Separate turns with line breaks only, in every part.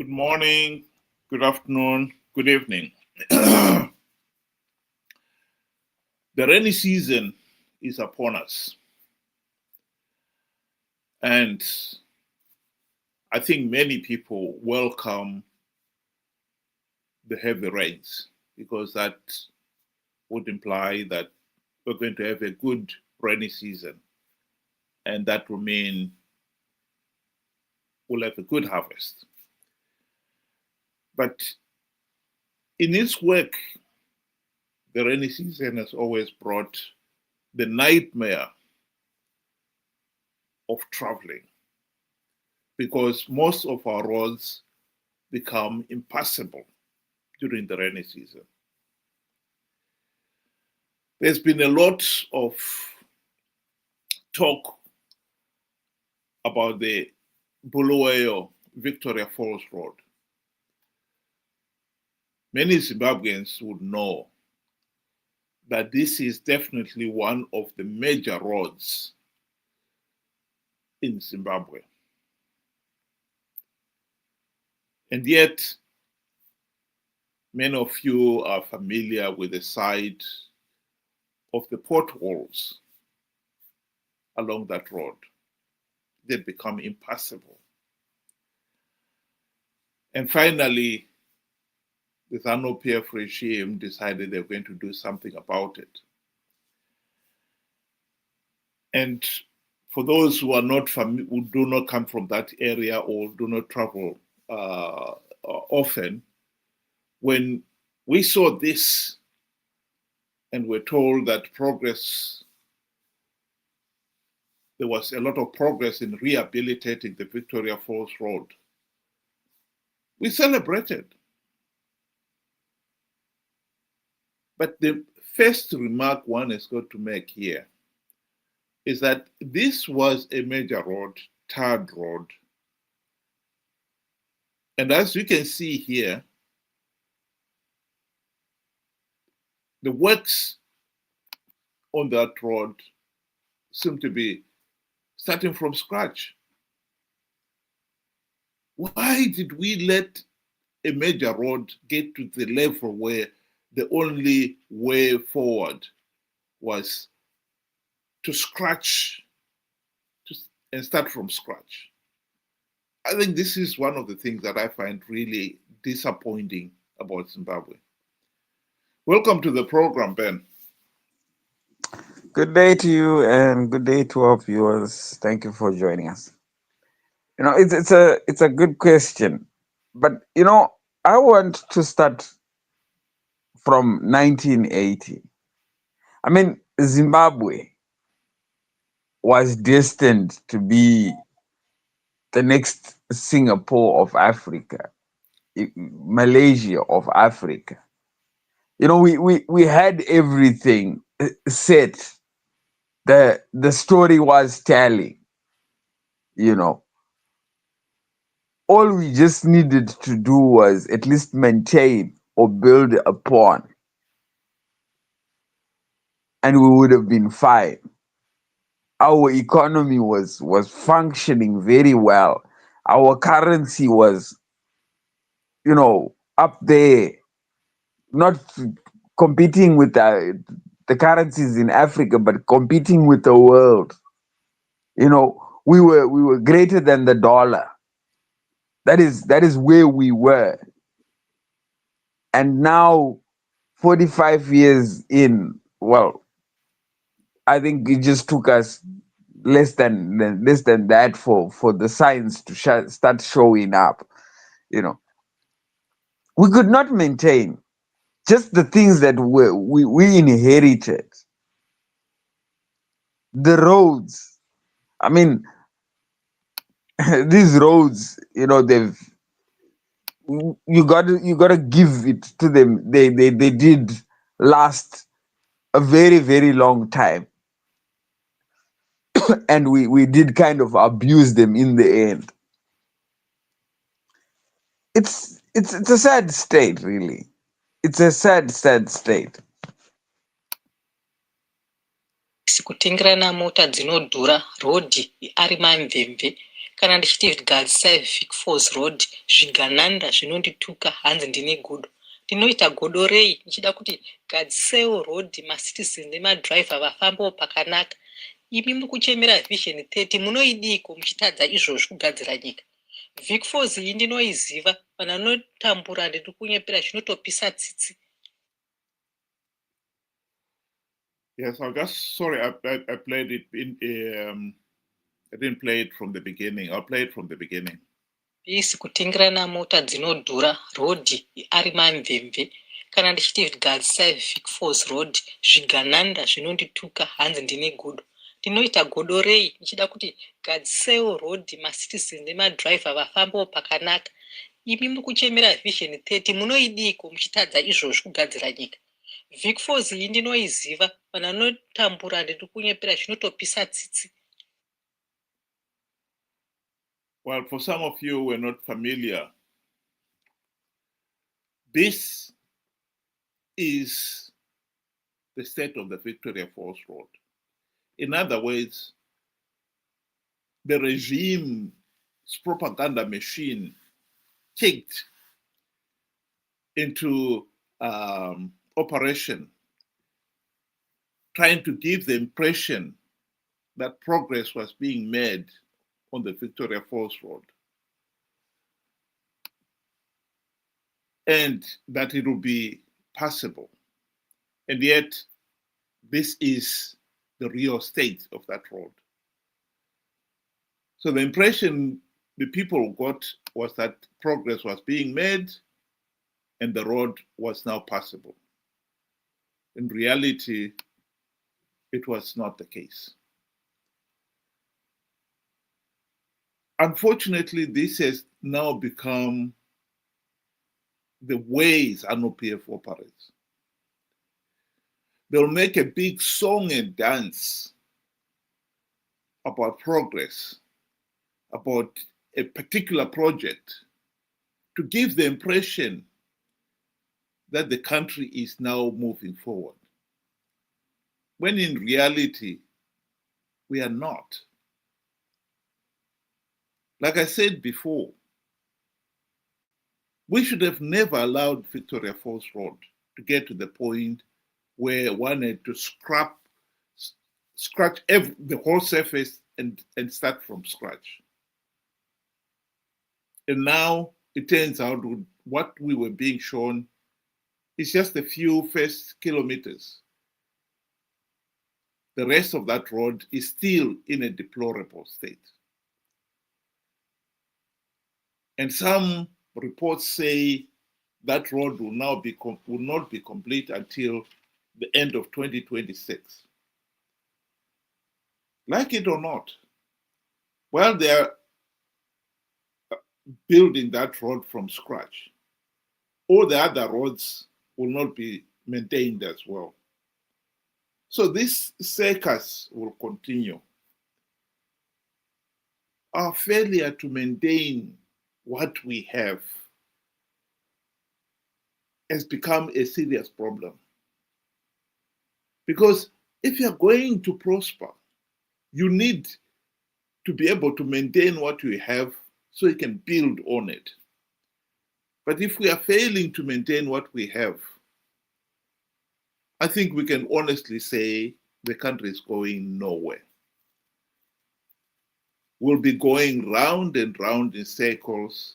Good morning, good afternoon, good evening. The rainy season is upon us. And I think many people welcome the heavy rains because that would imply that we're going to have a good rainy season. And that will mean we'll have a good harvest. But in its work, the rainy season has always brought the nightmare of traveling because most of our roads become impassable during the rainy season. There's been a lot of talk about the Bulawayo Victoria Falls Road. Many Zimbabweans would know that this is definitely one of the major roads in Zimbabwe. And yet, many of you are familiar with the side of the potholes along that road. They become impassable. And finally, the ZANU-PF regime decided they were going to do something about it. And for those who are not who do not come from that area or do not travel often, when we saw this and were told that there was a lot of progress in rehabilitating the Victoria Falls Road, we celebrated. But the first remark one has got to make here is that this was a major road, tarred road. And as you can see here, the works on that road seem to be starting from scratch. Why did we let a major road get to the level where the only way forward was to scratch and start from scratch? I think this is one of the things that I find really disappointing about Zimbabwe. Welcome to the program, Ben.
Good day to you and good day to our viewers. Thank you for joining us. It's a good question, but I want to start from 1980. I mean, Zimbabwe was destined to be the next Singapore of Africa, Malaysia of Africa. We had everything set. The story was telling. All we just needed to do was at least maintain or build upon, and we would have been fine. Our economy was functioning very well. Our currency was, up there, not competing with the currencies in Africa, but competing with the world. We were greater than the dollar. That is where we were. And now, 45 years in, well, I think it just took us less than that for the signs to start showing up. We could not maintain just the things that we inherited. The roads. I mean, these roads, they've you gotta give it to them. They did last a very, very long time. And we did kind of abuse them in the end. It's a sad state, really. It's a sad state.
Kutengerana mota dzinodhura rodhi ari mamvemve kana ndichiti gadzisai Vic Falls Road zvigananda zvinondituka hanzi ndine godo. Ndinoita godo rei? Ndichida kuti gadzisaiwo road macitizen nemadriver vafambawo pakanaka. Imi muri kuchemera vision 30 munoidiko muchitadza izvozvi kugadzira nyika? Vic Falls iyi ndinoiziva, pana notambura ndiri kunyepera zvinotopisa tsitsi.
Yes, I'm just sorry. I played it I didn't play it from the beginning. I'll play it from the beginning.
Isi kutingira mota dzinodhura rodhi ari mamvemve. Kana ndichiti gadzisai Vic Falls Road zvigananda zvinondituka hanzi ndine godo. Ndinoita godo rei? Ndichida kuti gadzisaiwo road macitizen nemadriver vafambawo pakanaka. Imi muri kuchemera vision 30 munoidiko muchitadza izvozvi kugadzira nyika? Vic Falls iyi ndinoiziva, pana notambura ndiri kunyepera zvinotopisa tsitsi.
Well, for some of you who are not familiar, this is the state of the Victoria Falls Road. In other words, the regime's propaganda machine kicked into operation, trying to give the impression that progress was being made on the Victoria Falls Road, and that it will be passable. And yet, this is the real state of that road. So the impression the people got was that progress was being made and the road was now passable. In reality, it was not the case. Unfortunately, this has now become the ways ZANU-PF operates. They'll make a big song and dance about progress, about a particular project, to give the impression that the country is now moving forward, when in reality, we are not. Like I said before, we should have never allowed Victoria Falls Road to get to the point where one had to scratch the whole surface and start from scratch. And now it turns out what we were being shown is just a few first kilometers. The rest of that road is still in a deplorable state. And some reports say that road will not be complete until the end of 2026. Like it or not, while they are building that road from scratch, all the other roads will not be maintained as well. So this circus will continue. Our failure to maintain what we have has become a serious problem. Because if you're going to prosper, you need to be able to maintain what you have so you can build on it. But if we are failing to maintain what we have, I think we can honestly say the country is going nowhere. We'll be going round and round in circles.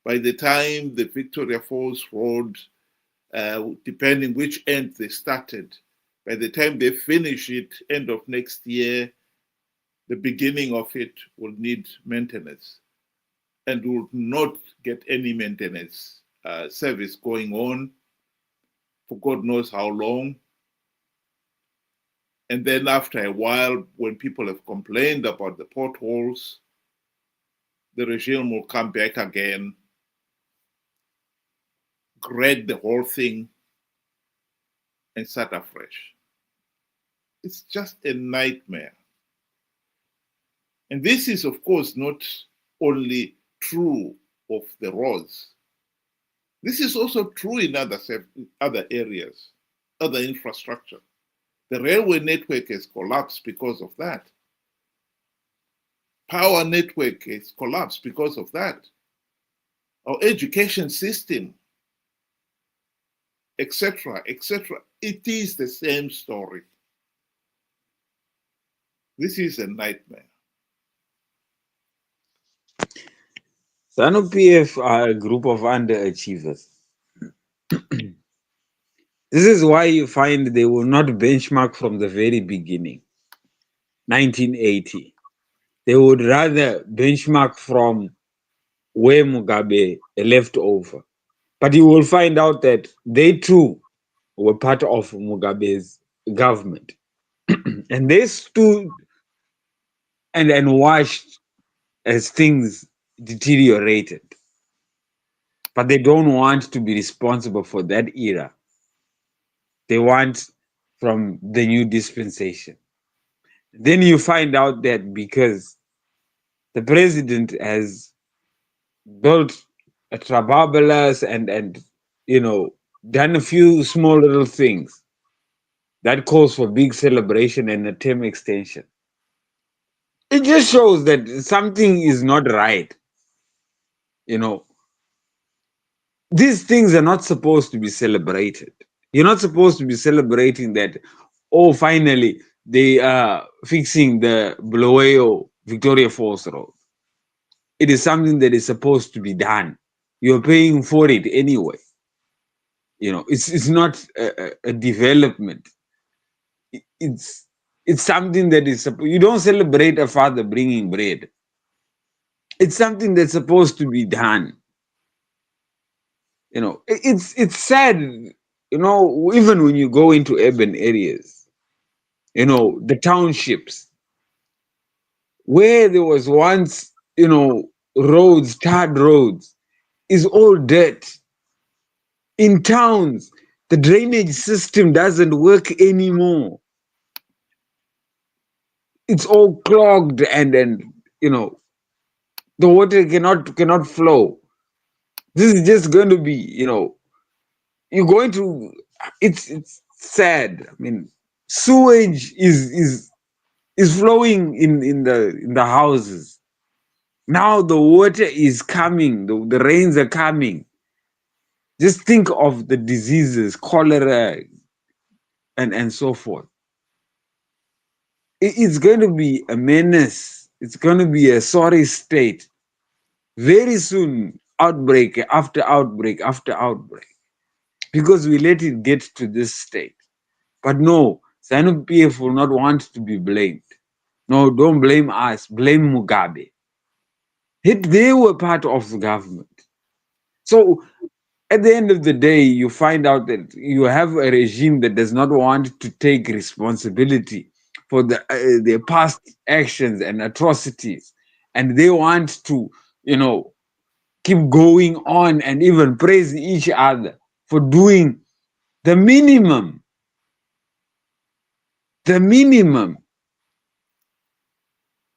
By the time the Victoria Falls Road, depending which end they started, by the time they finish it, end of next year, the beginning of it will need maintenance and will not get any maintenance service going on for God knows how long. And then after a while, when people have complained about the potholes, the regime will come back again, grade the whole thing, and start afresh. It's just a nightmare. And this is, of course, not only true of the roads. This is also true in other areas, other infrastructure. The railway network has collapsed because of that. power network has collapsed because of that. Our education system, etc., etc. It is the same story. This is a nightmare.
ZANU-PF are a group of underachievers. This is why you find they will not benchmark from the very beginning, 1980. They would rather benchmark from where Mugabe left over. But you will find out that they too were part of Mugabe's government. And they stood and watched as things deteriorated. But they don't want to be responsible for that era. They want from the new dispensation. Then you find out that because the president has built a trababalas and done a few small little things that calls for big celebration and a term extension. It just shows that something is not right. You know, these things are not supposed to be celebrated. You're not supposed to be celebrating that, oh, finally they are fixing the Bulawayo Victoria Falls Road. It is something that is supposed to be done. You're paying for it anyway. It's not a development. It's something that is you don't celebrate a father bringing bread. It's something that's supposed to be done. It's sad. Even when you go into urban areas, the townships where there was once roads, tarred roads, is all dirt. In towns, the drainage system doesn't work anymore. It's all clogged and the water cannot flow. This is just going to be, you're going to it's sad. I mean, sewage is flowing in the houses. Now the water is coming, the rains are coming. Just think of the diseases, cholera and so forth. It's going to be a menace. It's going to be a sorry state. Very soon, outbreak after outbreak after outbreak, because we let it get to this state. But no, ZANU-PF will not want to be blamed. No, don't blame us. Blame Mugabe. They were part of the government. So at the end of the day, you find out that you have a regime that does not want to take responsibility for their past actions and atrocities, and they want to, keep going on and even praise each other for doing the minimum. The minimum.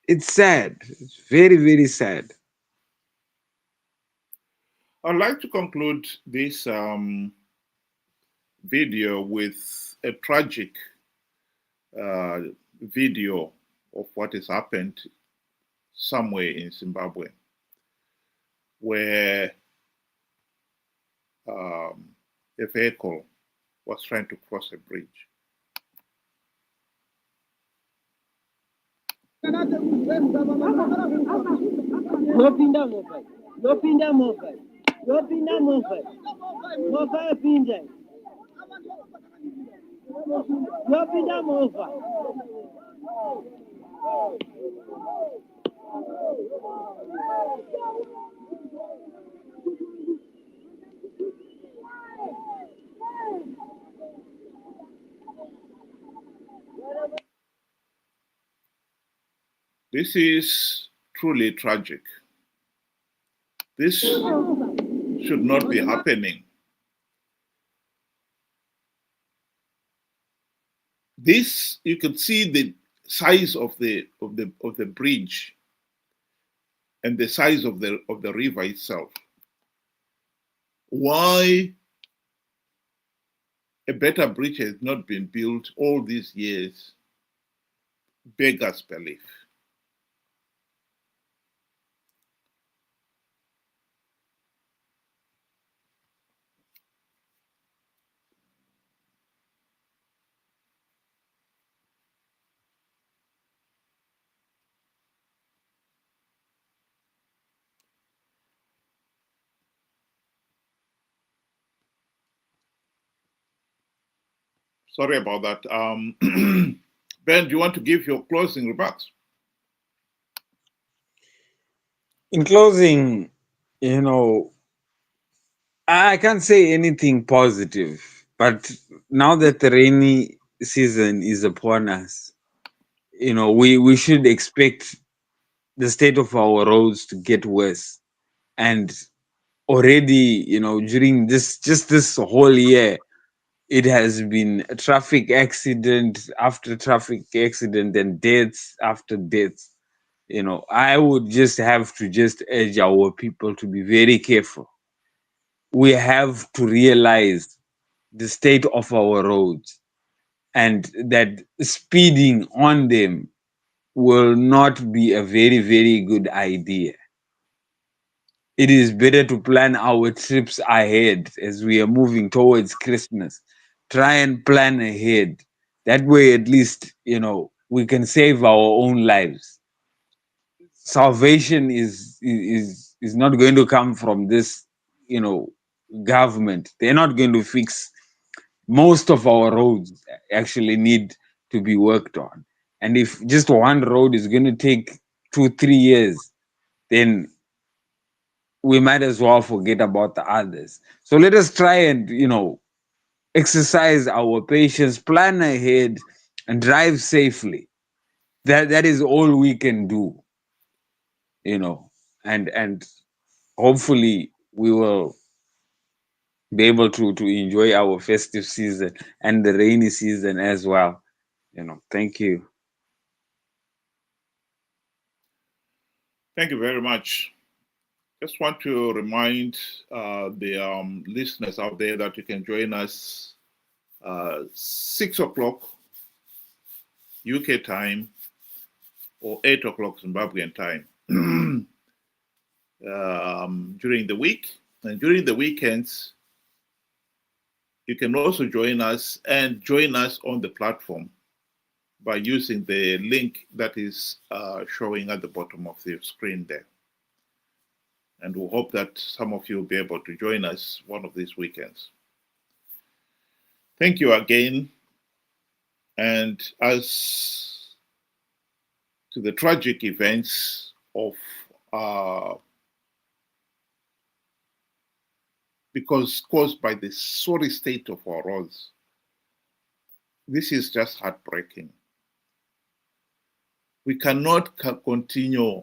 It's sad. It's very, very sad.
I'd like to conclude this video with a tragic video of what has happened somewhere in Zimbabwe, where a vehicle was trying to cross a bridge.
Nopinda movha. Nopinda movha. Nopinda movha. Movha yapinda. Nopinda movha.
This is truly tragic. This should not be happening. This, you can see the size of the bridge and the size of the river itself. Why a better bridge has not been built all these years beggars belief. Sorry about that. Ben, do you want to give your closing remarks?
In closing, you know, I can't say anything positive, but now that the rainy season is upon us, you know, we should expect the state of our roads to get worse. And already, you know, during this whole year, it has been a traffic accident after traffic accident and deaths after deaths. You know, I would just have to just urge our people to be very careful. We have to realize the state of our roads and that speeding on them will not be a very, very good idea. It is better to plan our trips ahead as we are moving towards Christmas. Try and plan ahead. That way, at least, you know, we can save our own lives. Salvation is not going to come from this, you know, government. They're not going to fix most of our roads. Actually need to be worked on. And if just one road is going to take 2-3 years, then we might as well forget about the others. So let us try and, you know, exercise our patience, plan ahead, and drive safely. That is all we can do, you know, and hopefully we will be able to enjoy our festive season and the rainy season as well. You know, thank you.
Thank you very much. Just want to remind the listeners out there that you can join us 6 o'clock UK time or 8 o'clock Zimbabwean time during the week. And during the weekends, you can also join us on the platform by using the link that is showing at the bottom of the screen there. And we hope that some of you will be able to join us one of these weekends. Thank you again. And as to the tragic events of because caused by the sorry state of our roads, this is just heartbreaking. We cannot continue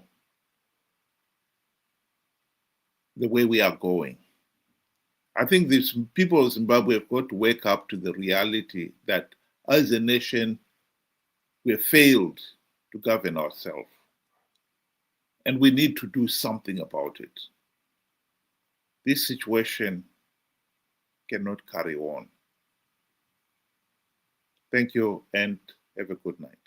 the way we are going. I think these people of Zimbabwe have got to wake up to the reality that as a nation, we have failed to govern ourselves. And we need to do something about it. This situation cannot carry on. Thank you and have a good night.